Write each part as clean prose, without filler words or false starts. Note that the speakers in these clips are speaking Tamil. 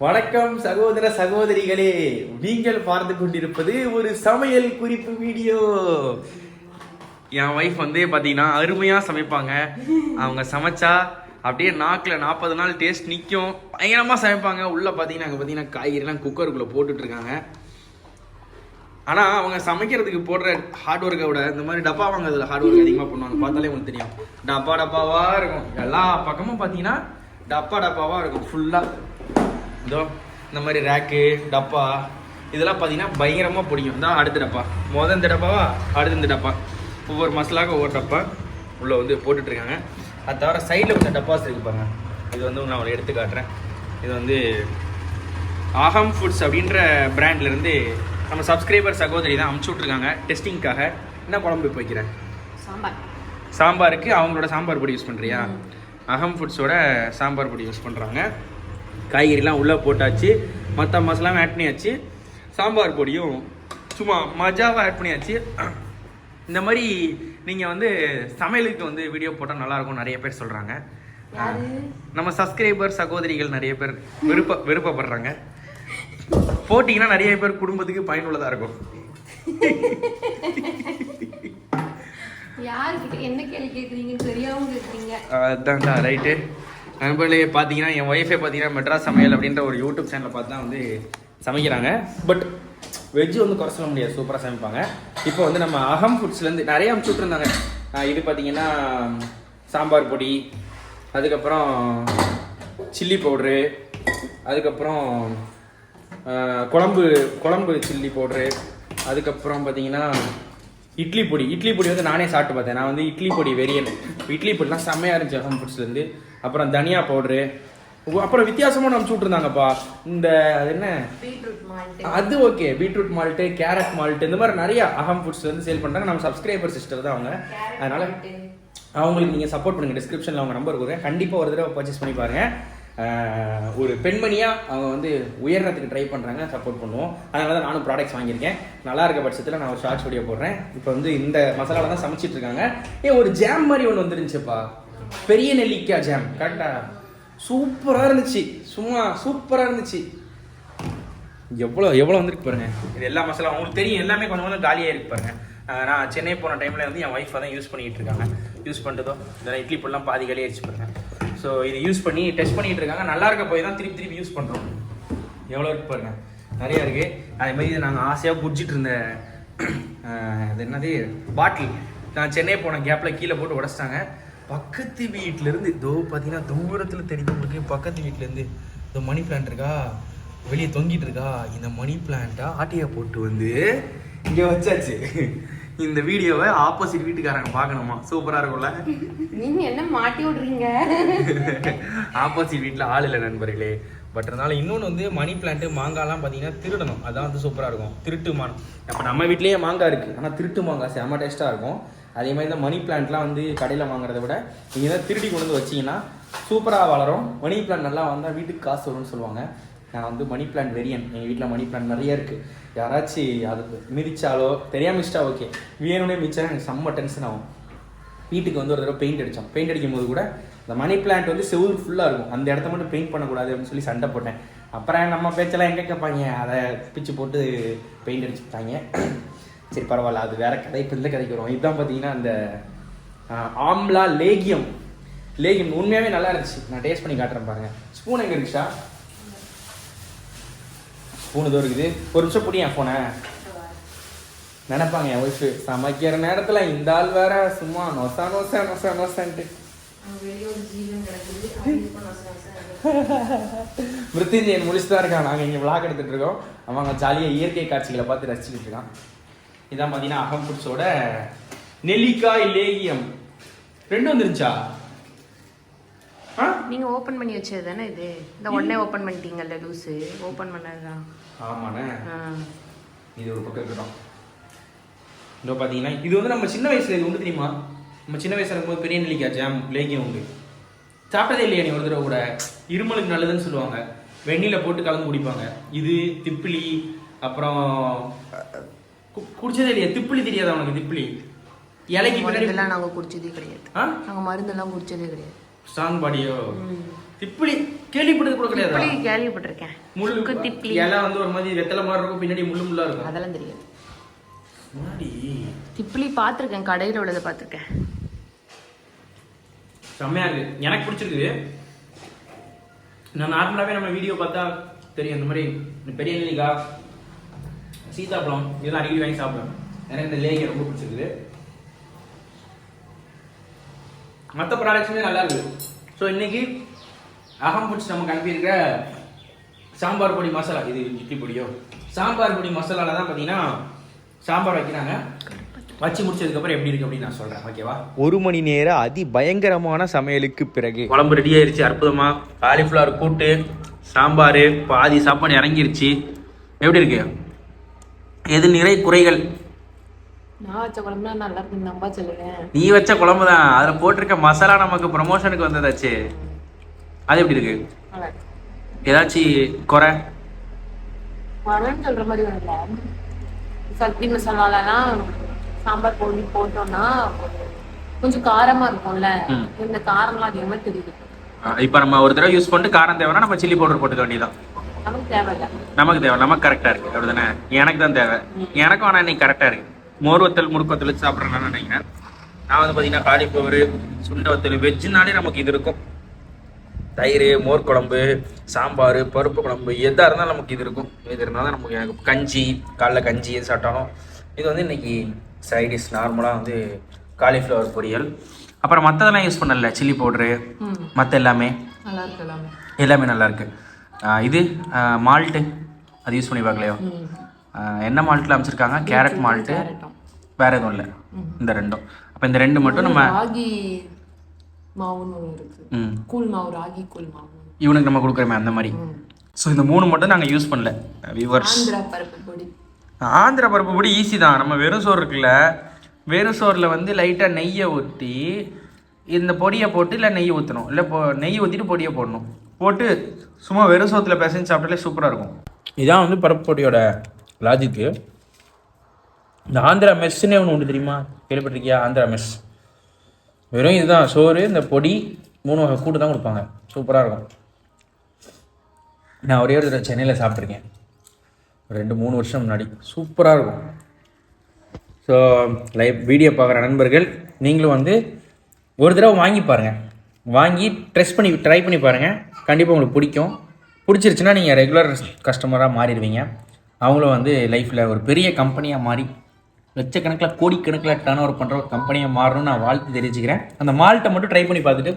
வணக்கம் சகோதர சகோதரிகளே, நீங்கள் பார்த்து கொண்டிருப்பது ஒரு சமையல் குறிப்பு வீடியோ. என் ஒய்ஃப் வந்து பார்த்தீங்கன்னா அருமையாக சமைப்பாங்க. அவங்க சமைச்சா அப்படியே நாக்கில் 40 நாள் டேஸ்ட் நிற்கும். பயங்கரமாக சமைப்பாங்க. உள்ளே பார்த்தீங்கன்னா அங்கே பார்த்தீங்கன்னா காய்கறிலாம் குக்கருக்குள்ளே போட்டுட்ருக்காங்க. ஆனால் அவங்க சமைக்கிறதுக்கு போடுற ஹார்ட் ஒர்க்கை விட இந்த மாதிரி டப்பா வாங்குறதுல ஹார்ட் ஒர்க் அதிகமாக பண்ணுவாங்க. பார்த்தாலே உங்களுக்கு தெரியும். டப்பாவாக இருக்கும். எல்லா பக்கமும் பார்த்தீங்கன்னா டப்பாவாக இருக்கும் ஃபுல்லாக. இதோ இந்த மாதிரி ரேக்கு டப்பா இதெல்லாம் பார்த்தீங்கன்னா பயங்கரமாக பிடிக்கும். இந்த அடுத்த டப்பா, இந்த டப்பாவா, அடுத்து இந்த டப்பா, ஒவ்வொரு மசாலாவுக்கு ஒவ்வொரு டப்பா உள்ளே வந்து போட்டுட்ருக்காங்க. அது தவிர சைடில் கொஞ்சம் டப்பாஸ் இருக்குப்பாங்க. இது வந்து நான் அவங்களை எடுத்து காட்டுறேன். இது வந்து அகம் ஃபுட்ஸ் அப்படின்ற பிராண்ட்லேருந்து நம்ம சப்ஸ்கிரைபர் சகோதரி தான் அமுச்சு விட்ருக்காங்க டெஸ்டிங்காக. என்ன குழம்பு வைக்கிறேன்? சாம்பாருக்கு அவங்களோட சாம்பார் பொடி யூஸ் பண்ணுறியா? அகம் ஃபுட்ஸோட சாம்பார் பொடி யூஸ் பண்ணுறாங்க. காய்கறிலாம் உள்ளே போட்டாச்சு, மற்ற மசாலாவும் ஆட் பண்ணியாச்சு, சாம்பார் பொடியும் சும்மா மஜாவாக ஆட் பண்ணியாச்சு. இந்த மாதிரி நீங்கள் வந்து சமையலுக்கு வந்து வீடியோ போட்டால் நல்லாயிருக்கும் நிறைய பேர் சொல்கிறாங்க. நம்ம சப்ஸ்கிரைபர் சகோதரிகள் நிறைய பேர் விருப்பப்படுறாங்க. போட்டிங்கன்னா நிறைய பேர் குடும்பத்துக்கு பயனுள்ளதாக இருக்கும். என்ன கேள்வி கேட்குறீங்கன்னு தெரியாமல் கேட்குறீங்க. அதான்டா ரைட்டு. நண்பர்களே, பார்த்தீங்கன்னா என் ஒய்ஃபே பார்த்தீங்கன்னா மெட்ராஸ் சமையல் அப்படின்ற ஒரு யூடியூப் சேனலை பார்த்து தான் வந்து சமைக்கிறாங்க. பட் வெஜ்ஜு வந்து குறை சொல்ல முடியாது, சூப்பராக சமைப்பாங்க. இப்போ வந்து நம்ம அகம் ஃபுட்ஸ்லேருந்து நிறைய அமுச்சு விட்ருந்தாங்க. இது பார்த்தீங்கன்னா சாம்பார் பொடி, அதுக்கப்புறம் சில்லி பவுட்ரு, அதுக்கப்புறம் குழம்பு சில்லி பவுட்ரு, அதுக்கப்புறம் பார்த்தீங்கன்னா இட்லி பொடி வந்து நானே சாப்பிட்டு பார்த்தேன். நான் வந்து இட்லி பொடி வெறியன். இட்லி பொடிலாம் செம்மையாக இருந்துச்சு அகம் ஃபுட்ஸ்லேருந்து. அப்புறம் தனியா பவுட்ரு, அப்புறம் வித்தியாசமான அனுப்பிச்சு விட்ருந்தாங்கப்பா. இந்த அது என்ன, அது okay, beetroot malt, carrot malt, இந்த மாதிரி நிறையா அகம் ஃபுட்ஸ்லேருந்து சேல் பண்ணுறாங்க. நம்ம சப்ஸ்கிரைபர் சிஸ்டர் தான் அவங்க. அதனால் அவங்களுக்கு நீங்கள் சப்போர்ட் பண்ணுங்கள். டிஸ்கிரிப்ஷனில் அவங்க நம்பர் கொடுக்குறேன். கண்டிப்பாக ஒரு தடவை பர்ச்சேஸ் பண்ணி பாருங்கள். ஒரு பெண்மணியாக அவங்க வந்து உயர்றதுக்கு ட்ரை பண்ணுறாங்க, சப்போர்ட் பண்ணுவோம். அதனால தான் நானும் ப்ராடக்ட்ஸ் வாங்கியிருக்கேன். நல்லா இருக்க பட்சத்தில் நான் ஒரு ஷார்ட்ஸ் வீடியோ போடுறேன். இப்போ வந்து இந்த மசாலாவில் தான் சமைச்சிட்டு இருக்காங்க. ஒரு ஜாம் மாதிரி ஒன்று வந்துருந்துச்சுப்பா, பெரிய நெல்லிக்காய் ஜாம். கரெக்டா, சூப்பராக இருந்துச்சு. சும்மா சூப்பராக இருந்துச்சு. எவ்வளோ வந்துருக்கு பாருங்க. இது எல்லா மசாலா உங்களுக்கு தெரியும், எல்லாமே கொஞ்சம் கொஞ்சம் காலியாக இருக்கு பாருங்க. நான் சென்னை போன டைமில் வந்து என் ஒய்ஃபை தான் யூஸ் பண்ணிகிட்டு இருக்காங்க. யூஸ் பண்ணிட்டதோ இதெல்லாம் இட்லி பொருள்லாம் பாதி காலியாக ஆயிடுச்சு பாருங்க. ஸோ இது யூஸ் பண்ணி டெஸ்ட் பண்ணிகிட்டு இருக்காங்க. நல்லா இருக்க போய் தான் திருப்பி யூஸ் பண்ணுறோம். எவ்வளோ இருக்கு பாருங்க, நிறையா இருக்குது. அதேமாதிரி நாங்கள் ஆசையாக குடிச்சிட்டு இருந்த அது என்னது பாட்டில், நான் சென்னை போன கேப்பில் கீழே போட்டு உடச்சிட்டாங்க. பக்கத்து வீட்டிலேருந்து இதோ பார்த்தீங்கன்னா தூரத்தில் தெரியும் உங்களுக்கு. பக்கத்து வீட்டிலேருந்து இதோ மணி பிளான்ட் இருக்கா, வெளியே தொங்கிட்டு இருக்கா. இந்த மணி பிளான்ட்டை ஆட்டையை போட்டு வந்து இங்கே வச்சாச்சு. இந்த வீடியோவை ஆப்போசிட் வீட்டுக்காரங்க பார்க்கணுமா? சூப்பராக இருக்கும்ல. நீங்க என்ன மாட்டி விடுறீங்க? ஆப்போசிட் வீட்டில் ஆள் இல்லை நண்பர்களே. பட் இருந்தாலும் இன்னொன்று வந்து மணி பிளான்ட்டு மாங்காய்லாம் பார்த்தீங்கன்னா திருடணும். அதான் வந்து சூப்பராக இருக்கும். திருட்டு மாங்காய், அப்போ நம்ம வீட்லேயே மாங்காய் இருக்குது, ஆனால் திருட்டு மாங்காய் செம்ம டேஸ்ட்டாக இருக்கும். அதே மாதிரி தான் மணி பிளான்ட்லாம் வந்து கடையில் வாங்குறத விட நீங்கள் தான் திருடி கொண்டு வந்து வச்சிங்கன்னா சூப்பராக வளரும். மணி பிளான்ட் நல்லா வந்தால் வீட்டுக்கு காசு வரும்னு சொல்லுவாங்க. நான் வந்து மணி பிளான்ட் வெறியன். எங்கள் வீட்டில் மணி பிளான்ட் நிறைய இருக்குது. யாராச்சும் அது மிதிச்சாலோ தெரியாமல் மிஸ்டா ஓகே, வேணும்னே மிதிச்சா எனக்கு செம்ம டென்ஷன் ஆகும். வீட்டுக்கு வந்து ஒரு தடவை பெயிண்ட் அடிக்கும் போது கூட இந்த மணி பிளான்ட் வந்து செவுரு ஃபுல்லாக இருக்கும், அந்த இடத்த மட்டும் பெயிண்ட் பண்ணக்கூடாது அப்படின்னு சொல்லி சண்டை போட்டேன். அப்புறம் நம்ம பேச்செல்லாம் எங்கே கேட்பாங்க, அதை பிச்சு போட்டு பெயிண்ட் அடிச்சுட்டாங்க. சரி பரவாயில்ல, அது வேற கதை. இப்போ இந்த கதைக்கு வரும். இதுதான் பார்த்தீங்கன்னா அந்த ஆம்லா லேகியம் உண்மையாகவே நல்லா இருந்துச்சு. நான் டேஸ்ட் பண்ணி காட்டுறேன் பாருங்க. ஸ்பூன் எங்கே இருக்குஷா? ஸ்பூன் இதோ இருக்குது. ஒரு நிமிஷம் பிடி என் ஃபோனை. நினைப்பாங்க என் ஒய்ஃபு சமைக்கிற நேரத்தில் இந்த ஆள் வேற சும்மா நொசான்ட்டு. மிருத்யுஞ்சயன் முடிச்சுட்டு தான் இருக்கான். நாங்கள் இங்கே விளாக் எடுத்துகிட்டு இருக்கோம். அவங்க ஜாலியாக இயற்கை காட்சிகளை பார்த்து ரசிச்சுக்கிட்டு இருக்கான். இதான் பார்த்தீங்கன்னா அகம் ஃபுட்ஸோட நெல்லிக்காய் லேகியம். ரெண்டும் வந்துருச்சா? நீங்க ஓபன் பண்ணி வச்சது தானே இது? இந்த உடனே ஓபன் பண்ணிட்டீங்கல்ல லூசு. ஓபன் பண்ணதுதான். ஆமாண்ணே. இது ஒரு பக்கம் இருக்கட்டும். இதோ பார்த்தீங்கன்னா இது வந்து நம்ம சின்ன வயசுல இது ஒன்று தெரியுமா? நம்ம சின்ன வயசுல இருக்கும்போது பெரிய நெல்லிக்காய் ஜாம் லேகியம் உண்டு. சாப்பிட்டதே இல்லையா நீ? ஒரு தடவை கூட. இருமலுக்கு நல்லதுன்னு சொல்லுவாங்க, வெந்நில போட்டு கலந்து குடிப்பாங்க. இது திப்பிலி, அப்புறம் குடிச்சதே இல்லையா? திப்பிலி தெரியாதா உனக்கு? திப்பிலி இலைக்கு பின்னாடி நாங்கள் குடிச்சதே கிடையாது. நாங்கள் மருந்தெல்லாம் குடிச்சதே கிடையாது. ஸ்ட்ராங் பாடியோ? திப்பிலி கேள்விப்பட்டது கூட கிடையாது. திப்பிலி கேள்விப்பட்டிருக்கேன். முள்ளு திப்பிலி எல்லாம் வந்து ஒரு மாதிரி வெத்தலை மாதிரி இருக்கும், பின்னாடி முள்ளா இருக்கும். அதெல்லாம் தெரியாது. முன்னாடி திப்பிலி பார்த்துருக்கேன், கடையில் உள்ளதை பார்த்துருக்கேன். செம்மையா இருக்கு, எனக்கு பிடிச்சிருக்குது. நான் நார்மலாவே நம்ம வீடியோ பார்த்தா தெரியும், இந்த மாதிரி பெரிய நெல்லிக்காய், சீதாப்பழம் இதெல்லாம் அடிக்கடி வாங்கி சாப்பிடுவேன். எனக்கு இந்த லேகி ரொம்ப பிடிச்சிருக்குது. மற்ற ப்ராடக்ட்ஸுமே நல்லா இருக்குது. ஸோ இன்னைக்கு அகம் ஃபுட்ஸ் நமக்கு அனுப்பியிருக்கிற சாம்பார் பொடி மசாலா, இது இட்லி பொடியோ சாம்பார் பொடி மசாலாவில் தான் பார்த்தீங்கன்னா சாம்பார் வைக்கிறாங்க. வச்சு முடிச்சதுக்கப்புறம் எப்படி இருக்கு அப்படின்னு நான் சொல்கிறேன், ஓகேவா? 1 மணி நேர அதி பயங்கரமான சமையலுக்கு பிறகு குழம்பு ரெடி ஆயிருச்சு. அற்புதமாக காலிஃப்ளவர் கூட்டு, சாம்பார், பாதி சாப்பாடு இறங்கிருச்சு. எப்படி இருக்கு? எது நிறை குறைகள்? நான் வச்ச குழம்புனா நல்லா இருக்கு, நம்ப சொல்லுவேன். நீ வச்ச குழம்பு தான், அதில் போட்டிருக்க மசாலா நமக்கு ப்ரமோஷனுக்கு வந்ததாச்சு. அது எப்படி இருக்கு? ஏதாச்சும் குறை? குறைன்னு சொல்ற மாதிரி வரல. சக்தி மசாலாலாம் சாம்பார் பொடி போட்டோம்னா கொஞ்சம் காரமா இருக்கும்ல, இந்த காரம்லாம் அதிகமா தெரியுது. இப்போ நம்ம ஒரு தடவை யூஸ் பண்ணிட்டு காரம் தேவைன்னா நம்ம சில்லி பவுடர் போட்டுக்க வேண்டியதான். நமக்கு தேவையில்ல. நமக்கு தேவை, நமக்கு கரெக்டாக இருக்கு அப்படிதானே? எனக்கு தான் தேவை. எனக்கும் ஆனால் இன்னைக்கு கரெக்டாக இருக்கு. மோர் வத்தல் முறுக்கு வத்தல் வச்சு சாப்பிட்றேன்னு நினைக்கிறேன். நான் வந்து பார்த்தீங்கன்னா காலிஃப்ளவர், சுண்டை வத்தல், வெஜ்ஜுனாலே நமக்கு இது இருக்கும். தயிர், மோர் குழம்பு, சாம்பார், பருப்பு குழம்பு எதாக இருந்தாலும் நமக்கு இது இருக்கும். இது இருந்தால் தான் நமக்கு எனக்கு கஞ்சி, காலைல கஞ்சி எது சாப்பிட்டாலும். இது வந்து இன்னைக்கு சைடிஷ் நார்மலாக வந்து காலிஃப்ளவர் பொரியல். அப்புறம் மற்றதெல்லாம் யூஸ் பண்ணல, சில்லி பவுட்ரு மற்ற எல்லாமே நல்லா இருக்கு. எல்லாமே நல்லா இருக்கு. இது மால்ட்டு அது யூஸ் பண்ணி பார்க்கலையோ? என்ன மால்ட்டில் அமைச்சிருக்காங்க? கேரட் மால்ட்டு, வேற எதுவும் இல்லை. இந்த ரெண்டும். அப்போ இந்த ரெண்டு மட்டும் நம்ம ராகி மாவுன்னு இருக்கு, கூழ் மாவு, ராகி கூழ் மாவு இவனுக்கு நம்ம கொடுக்குறோமே அந்த மாதிரி. ஸோ இந்த 3 மட்டும் நாங்கள் யூஸ் பண்ணல. வியூவர்ஸ், ஆந்திரா பருப்பு பொடி. ஆந்திரா பருப்பு பொடி ஈஸி தான். நம்ம வெறும் சோறு இருக்குல்ல, வெறும் சோறில் வந்து லைட்டாக நெய்யை ஊற்றி இந்த பொடியை போட்டு, இல்லை நெய் ஊற்றணும், இல்லை நெய் ஊற்றிட்டு பொடியை போடணும், போட்டு சும்மா வெறும் சோத்தில் பிசைஞ்சு சாப்பிட்டாலே சூப்பராக இருக்கும். இதான் வந்து பருப்பு பொடியோட லாஜிக்கு. இந்த ஆந்திரா மெஸ்ஸுன்னே ஒன்று உண்டு, தெரியுமா? கேள்விப்பட்டிருக்கியா? ஆந்திரா மெஸ் வெறும் இதுதான், சோறு, இந்த பொடி, 3 வகை கூட்டு தான் கொடுப்பாங்க. சூப்பராக இருக்கும். நான் ஒரே ஒரு தடவை சென்னையில் சாப்பிட்ருக்கேன், 2-3 வருஷம் முன்னாடி. சூப்பராக இருக்கும். ஸோ லைவ் வீடியோ பார்க்குற நண்பர்கள் நீங்களும் வந்து ஒரு தடவை வாங்கி பாருங்கள், வாங்கி ட்ரை பண்ணி பாருங்கள். கண்டிப்பாக உங்களுக்கு பிடிக்கும். பிடிச்சிருச்சுன்னா நீங்கள் ரெகுலர் கஸ்டமராக மாறிடுவீங்க. அவங்களும் வந்து லைஃப்பில் ஒரு பெரிய கம்பெனியாக மாறி லட்சக்கணக்கில் கோடிக்கணக்கில் டர்ன் ஓவர் பண்ணுற ஒரு கம்பெனியாக மாறணும்னு நான் வாழ்த்து தெரிவிச்சுக்கிறேன். அந்த மால்ட்டை மட்டும் ட்ரை பண்ணி பார்த்துட்டு,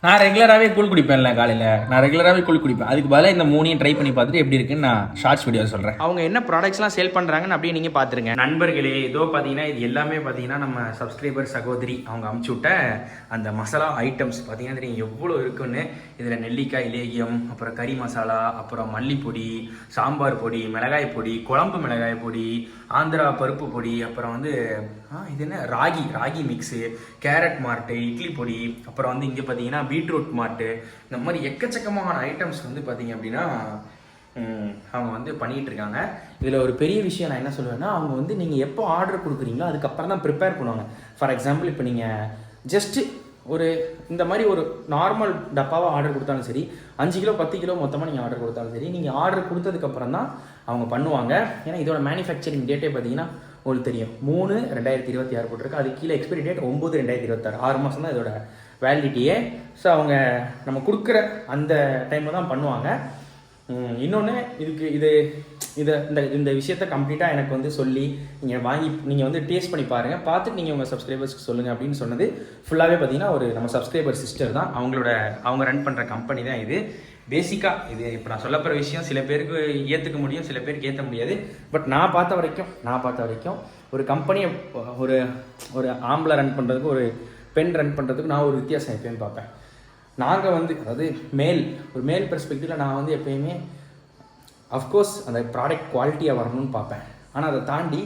நான் ரெகுலராகவே கூழ் குடிப்பேன்ல காலையில், நான் ரெகுலராகவே கூழ் குடிப்பேன். அதுக்கு பதிலாக இந்த 3 ட்ரை பண்ணி பார்த்துட்டு எப்படி இருக்குன்னு நான் ஷார்ட்ஸ் வீடியோ சொல்கிறேன். அவங்க என்ன ப்ராடக்ட்ஸ்லாம் சேல் பண்ணுறாங்கன்னு அப்படியே நீங்கள் பார்த்துருங்க. நண்பர்களே, இதோ பார்த்தீங்கன்னா இது எல்லாமே பார்த்தீங்கன்னா நம்ம சப்ஸ்கிரைபர் சகோதரி அவங்க அமுச்சு விட்ட அந்த மசாலா ஐட்டம்ஸ் பார்த்தீங்கன்னா தெரியும் எவ்வளோ இருக்குன்னு. இதில் நெல்லிக்காய் லேகியம், அப்புறம் கறி மசாலா, அப்புறம் மல்லிப்பொடி, சாம்பார் பொடி, மிளகாய் பொடி, குழம்பு மிளகாய் பொடி, ஆந்திரா பருப்பு பொடி, அப்புறம் வந்து இது என்ன ராகி மிக்ஸு, கேரட் மாட்டு, இட்லி பொடி, அப்புறம் வந்து இங்கே பார்த்தீங்கன்னா பீட்ரூட் மாட்டு, இந்த மாதிரி எக்கச்சக்கமான ஐட்டம்ஸ் வந்து பார்த்தீங்க அப்படின்னா அவங்க வந்து பண்ணிகிட்டு இருக்காங்க. இதில் ஒரு பெரிய விஷயம் நான் என்ன சொல்லுவேன்னா, அவங்க வந்து நீங்கள் எப்போ ஆர்டர் கொடுக்குறீங்களோ அதுக்கப்புறம் தான் ப்ரிப்பேர் பண்ணுவாங்க. ஃபார் எக்ஸாம்பிள், இப்போ நீங்கள் ஜஸ்ட்டு ஒரு இந்த மாதிரி ஒரு நார்மல் டப்பாவாக ஆர்டர் கொடுத்தாலும் சரி, 5 கிலோ 10 கிலோ மொத்தமாக நீங்கள் ஆர்டர் கொடுத்தாலும் சரி, நீங்கள் ஆர்டர் கொடுத்ததுக்கப்புறம் தான் அவங்க பண்ணுவாங்க. ஏன்னா இதோட மேனுஃபேக்சரிங் டேட்டே பார்த்தீங்கன்னா உங்களுக்கு தெரியும், 3/2026 போட்டிருக்கு. அது கீழே எக்ஸ்பைரி டேட் 9/2026, 6 மாதம் தான் இதோட வேலிடிட்டியே. ஸோ அவங்க நம்ம கொடுக்குற அந்த டைமில் தான் பண்ணுவாங்க. இன்னொன்று இந்த விஷயத்த கம்ப்ளீட்டாக எனக்கு வந்து சொல்லி நீங்கள் வந்து டேஸ்ட் பண்ணி பாருங்கள், பார்த்துட்டு நீங்கள் உங்கள் சப்ஸ்கிரைபர்ஸ்க்கு சொல்லுங்கள் அப்படின்னு சொன்னது ஃபுல்லாகவே பார்த்தீங்கன்னா ஒரு நம்ம சப்ஸ்கிரைபர் சிஸ்டர் தான். அவங்க ரன் பண்ணுற கம்பெனி தான் இது. பேசிக்காக இது இப்போ நான் சொல்ல போகிற விஷயம் சில பேருக்கு ஏற்றுக்க முடியும், சில பேருக்கு ஏற்ற முடியாது. பட் நான் பார்த்த வரைக்கும் ஒரு கம்பெனியை ஒரு ஆம்பளை ரன் பண்ணுறதுக்கு, ஒரு பெண் ரன் பண்ணுறதுக்கு நான் ஒரு வித்தியாசம் எப்பயுமே பார்ப்பேன். நாங்கள் வந்து அதாவது மேல் பெர்ஸ்பெக்டிவில் நான் வந்து எப்பயுமே அஃப்கோர்ஸ் அந்த ப்ராடக்ட் குவாலிட்டியாக வரணும்னு பார்ப்பேன். ஆனால் அதை தாண்டி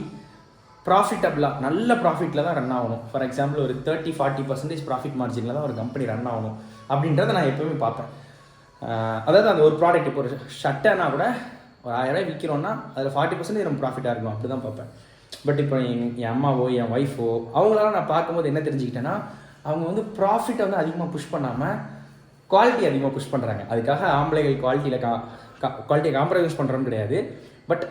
ப்ராஃபிட்டபிளாக நல்ல ப்ராஃபிட்டில் தான் ரன் ஆகணும். ஃபார் எக்ஸாம்பிள், ஒரு 30-40% ப்ராஃபிட் மார்ஜினில் தான் ஒரு கம்பெனி ரன் ஆகணும் அப்படின்றத நான் எப்போவுமே பார்ப்பேன். அதாவது அந்த ஒரு ப்ராடக்ட், இப்போ ஒரு ஷர்ட்டைனா கூட ஒரு 1000 விற்கிறோன்னா அதில் 40% நம்ம ப்ராஃபிட்டாக இருக்கணும், அப்படி தான் பார்ப்பேன். பட் இப்போ என் அம்மாவோ என் ஒய்ஃபோ அவங்களெல்லாம் நான் பார்க்கும்போது என்ன தெரிஞ்சுக்கிட்டேன்னா, அவங்க வந்து ப்ராஃபிட்டை வந்து அதிகமாக புஷ் பண்ணாமல் குவாலிட்டி அதிகமாக புஷ் பண்ணுறாங்க. அதுக்காக ஆம்பளைகள் குவாலிட்டியை காம்ப்ரமைஸ் பண்ணுறோன்னு கிடையாது. பட்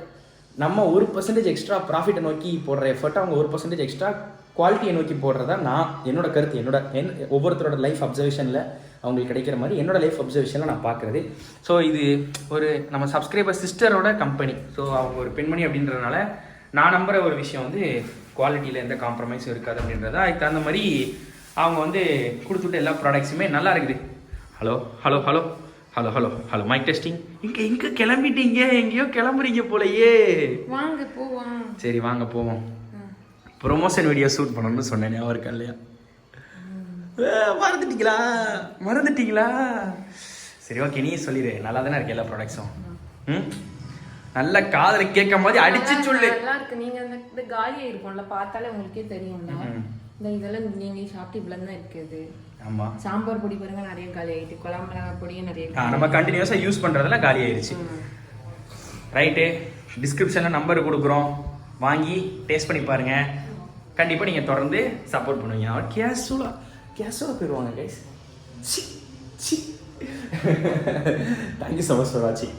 நம்ம 1% எக்ஸ்ட்ரா ப்ராஃபிட்டை நோக்கி போடுற எஃபர்ட் அவங்க 1% எக்ஸ்ட்ரா குவாலிட்டியை நோக்கி போடுறதா என்னோட கருத்து. ஒவ்வொருத்தரோட லைஃப் அப்சர்வேஷனில் அவங்களுக்கு கிடைக்கிற மாதிரி என்னோட லைஃப் அப்சர்வேஷனில் நான் பார்க்குறது. ஸோ இது ஒரு நம்ம சப்ஸ்கிரைபர் சிஸ்டரோட கம்பெனி. ஸோ அவங்க ஒரு பெண்மணி அப்படின்றதுனால நான் நம்புகிற ஒரு விஷயம் வந்து குவாலிட்டியில் எந்த காம்ப்ரமைஸும் இருக்காது அப்படின்றத. அதுக்கு தகுந்த மாதிரி அவங்க வந்து கொடுத்துட்டு எல்லா ப்ராடக்ட்ஸுமே நல்லா இருக்குது. Hello hello hello hello hello hello mic testing. எங்கே கிளம்பிட்டீங்க? எங்கேயோ கிளம்புறீங்க போலையே. வாங்க போவோம். சரி வாங்க போவோம். ப்ரொமோஷன் வீடியோ ஷூட் பண்ணணும்னு சொன்னேன், ஞாபகம் இருக்கா இல்லையா? மறந்துட்டீங்களா? சரி ஓகே, நீ சொல்லிடு. நல்லா தானே இருக்கு எல்லா ப்ராடக்ட்ஸும். நல்ல காதல கேட்க மாதிரி அடிச்சு சொல்லு. நல்லா இருக்கு. நீங்க இந்த காலியா இருக்கும்ல, பார்த்தாலே உங்களுக்கே தெரியும்ல. இந்த இதெல்லாம் நீங்க சாப்பிட்டு இவ்வளவு தான் இருக்குது. ஆமா, சாம்பார் பொடி பாருங்க நிறைய காலி ஆயிட்டு, குழம்பு மிளகாய் பொடியும் நிறைய நம்ம கண்டினியூஸா யூஸ் பண்றதெல்லாம் காலி ஆயிடுச்சு. ரைட்டு, டிஸ்கிரிப்ஷன்ல நம்பர் கொடுக்குறோம், வாங்கி டேஸ்ட் பண்ணி பாருங்க. கண்டிப்பா நீங்க தொடர்ந்து சப்போர்ட் பண்ணுவீங்க. அவர் கேஷுவலா போயிடுவாங்க guys. Thank you so much for வாட்சிங்.